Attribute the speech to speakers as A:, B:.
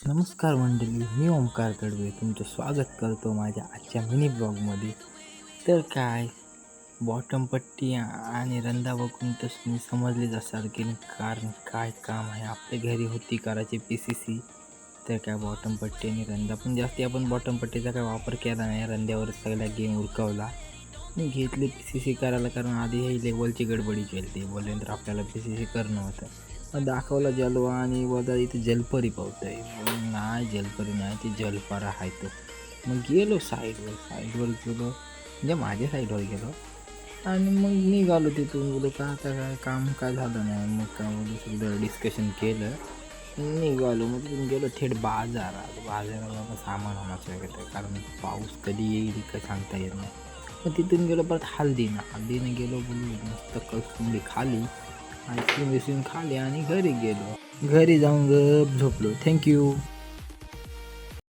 A: नमस्कार मंडळी, मी ओमकार कडवे तुमचं स्वागत करतो माझ्या आजच्या मिनी ब्लॉगमध्ये. तर काय बॉटम पट्टी आणि रंधा बघून तर तुम्ही समजलेच असाल की कारण काय काम आहे. आपल्या घरी होती करायची PCC. तर काय बॉटम पट्टी आणि रंधा पण जास्ती आपण बॉटम पट्टीचा काय वापर केला नाही, रंध्यावर सगळ्या गेम उरकवला. मी घेतली PCC करायला कारण आधी हे लेवलची गडबडी केली ती बोलल्यानंतर आपल्याला PCC करणं होतं. मग दाखवला जलवा आणि बोलता इथे जलपरी पावतंय. नाही जलपरी नाही, ती जलपरा आहे तो. मग गेलो साईडवर गेलो म्हणजे माझ्या साईडवर गेलो आणि मग निघालो तिथून. बोलू का आता काय काम काय झालं नाही, मग काय बोलू सगळं डिस्कशन केलं, निघालो. मग तिथून गेलो थेट बाजाराला मग सामान आणायचं वगैरे कारण पाऊस कधी येईल काय सांगता येत नाही. मग तिथून गेलो परत हल्दीनं गेलो. बोलू मस्त कसून खाली आईस्क्रीम खाली आणि घरी गेलो. घरी जाऊन गप झोपलो. थँक्यू.